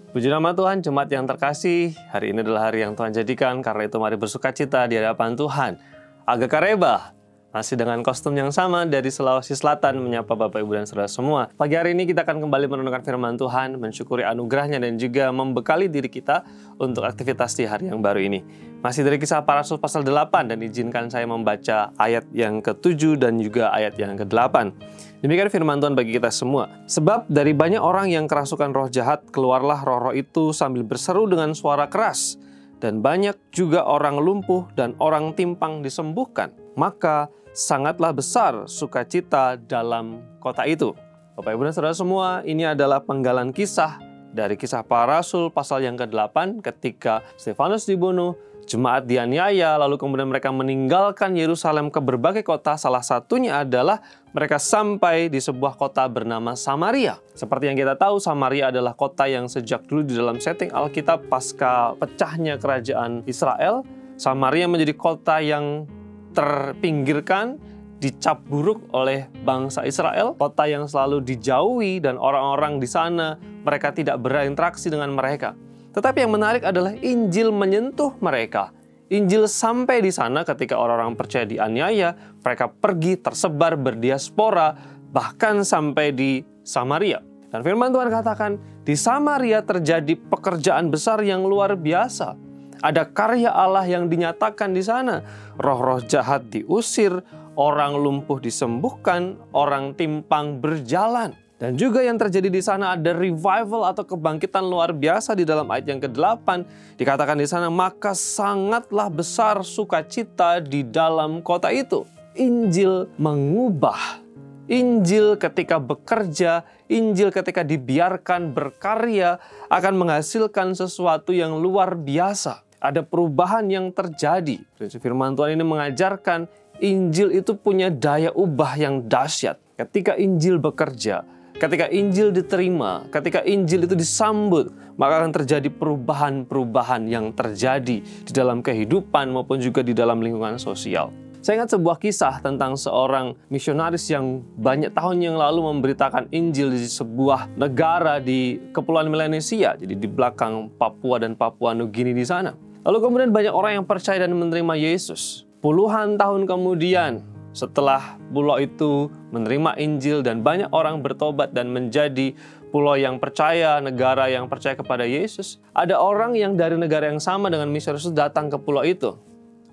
Puji nama Tuhan, jemaat yang terkasih. Hari ini adalah hari yang Tuhan jadikan, karena itu mari bersukacita di hadapan Tuhan. Aga Kareba, masih dengan kostum yang sama dari Sulawesi Selatan, menyapa Bapak, Ibu, dan Saudara semua. Pagi hari ini kita akan kembali merenungkan firman Tuhan, mensyukuri anugerahnya, dan juga membekali diri kita untuk aktivitas di hari yang baru ini. Masih dari Kisah Para Rasul pasal 8, dan izinkan saya membaca ayat yang ke-7 dan juga ayat yang ke-8. Demikian firman Tuhan bagi kita semua. Sebab dari banyak orang yang kerasukan roh jahat, keluarlah roh-roh itu sambil berseru dengan suara keras. Dan banyak juga orang lumpuh dan orang timpang disembuhkan. Maka sangatlah besar sukacita dalam kota itu. Bapak, Ibu, dan Saudara semua, ini adalah penggalan kisah dari Kisah Para Rasul pasal yang ke-8 ketika Stefanus dibunuh, jemaat dianiaya, lalu kemudian mereka meninggalkan Yerusalem ke berbagai kota. Salah satunya adalah mereka sampai di sebuah kota bernama Samaria. Seperti yang kita tahu, Samaria adalah kota yang sejak dulu di dalam setting Alkitab pasca pecahnya kerajaan Israel, Samaria menjadi kota yang terpinggirkan, dicap buruk oleh bangsa Israel, kota yang selalu dijauhi dan orang-orang di sana mereka tidak berinteraksi dengan mereka. Tetapi yang menarik adalah Injil menyentuh mereka. Injil sampai di sana ketika orang-orang percaya dianiaya, mereka pergi tersebar berdiaspora, bahkan sampai di Samaria. Dan firman Tuhan katakan, di Samaria terjadi pekerjaan besar yang luar biasa. Ada karya Allah yang dinyatakan di sana. Roh-roh jahat diusir, orang lumpuh disembuhkan, orang timpang berjalan. Dan juga yang terjadi di sana ada revival atau kebangkitan luar biasa di dalam ayat yang ke-8. Dikatakan di sana, maka sangatlah besar sukacita di dalam kota itu. Injil mengubah. Injil ketika bekerja, Injil ketika dibiarkan berkarya akan menghasilkan sesuatu yang luar biasa. Ada perubahan yang terjadi. Firman Tuhan ini mengajarkan Injil itu punya daya ubah yang dahsyat. Ketika Injil bekerja, ketika Injil diterima, ketika Injil itu disambut, maka akan terjadi perubahan-perubahan yang terjadi di dalam kehidupan maupun juga di dalam lingkungan sosial. Saya ingat sebuah kisah tentang seorang misionaris yang banyak tahun yang lalu memberitakan Injil di sebuah negara di Kepulauan Melanesia, jadi di belakang Papua dan Papua Nugini di sana. Lalu kemudian banyak orang yang percaya dan menerima Yesus. Puluhan tahun kemudian, setelah pulau itu menerima Injil dan banyak orang bertobat dan menjadi pulau yang percaya, negara yang percaya kepada Yesus, ada orang yang dari negara yang sama dengan misionaris datang ke pulau itu.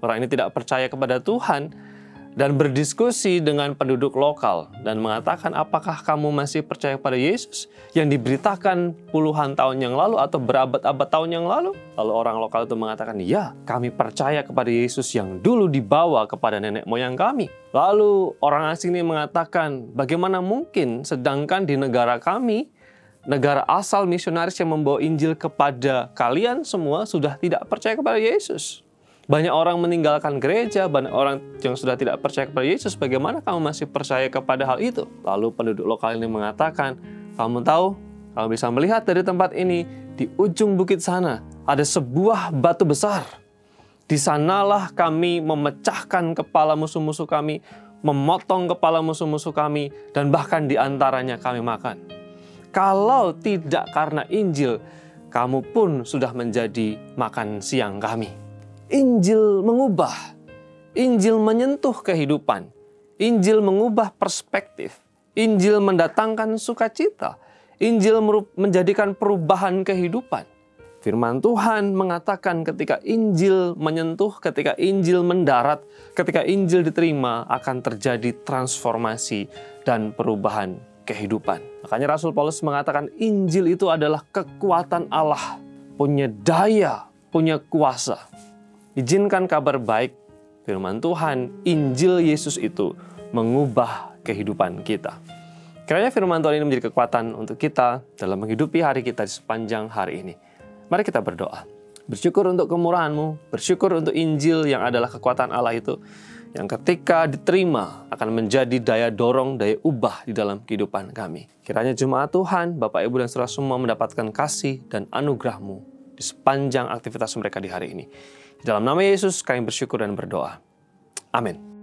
Orang ini tidak percaya kepada Tuhan dan berdiskusi dengan penduduk lokal dan mengatakan, apakah kamu masih percaya kepada Yesus yang diberitakan puluhan tahun yang lalu atau berabad-abad tahun yang lalu? Lalu orang lokal itu mengatakan, ya, kami percaya kepada Yesus yang dulu dibawa kepada nenek moyang kami. Lalu orang asing ini mengatakan, bagaimana mungkin sedangkan di negara kami, negara asal misionaris yang membawa Injil kepada kalian semua sudah tidak percaya kepada Yesus? Banyak orang meninggalkan gereja, banyak orang yang sudah tidak percaya kepada Yesus. Bagaimana kamu masih percaya kepada hal itu? Lalu penduduk lokal ini mengatakan, kamu tahu, kamu bisa melihat dari tempat ini, di ujung bukit sana ada sebuah batu besar. Di sanalah kami memecahkan kepala musuh-musuh kami, memotong kepala musuh-musuh kami, dan bahkan di antaranya kami makan. Kalau tidak karena Injil, kamu pun sudah menjadi makan siang kami. Injil mengubah, Injil menyentuh kehidupan, Injil mengubah perspektif, Injil mendatangkan sukacita, Injil menjadikan perubahan kehidupan. Firman Tuhan mengatakan ketika Injil menyentuh, ketika Injil mendarat, ketika Injil diterima, akan terjadi transformasi dan perubahan kehidupan. Makanya Rasul Paulus mengatakan Injil itu adalah kekuatan Allah, punya daya, punya kuasa. Izinkan kabar baik, firman Tuhan, Injil Yesus itu mengubah kehidupan kita. Kiranya firman Tuhan ini menjadi kekuatan untuk kita dalam menghidupi hari kita di sepanjang hari ini. Mari kita berdoa. Bersyukur untuk kemurahan-Mu, bersyukur untuk Injil yang adalah kekuatan Allah itu, yang ketika diterima akan menjadi daya dorong, daya ubah di dalam kehidupan kami. Kiranya jemaat Tuhan, Bapak, Ibu, dan Saudara semua mendapatkan kasih dan anugerah-Mu di sepanjang aktivitas mereka di hari ini. Dalam nama Yesus kami bersyukur dan berdoa. Amin.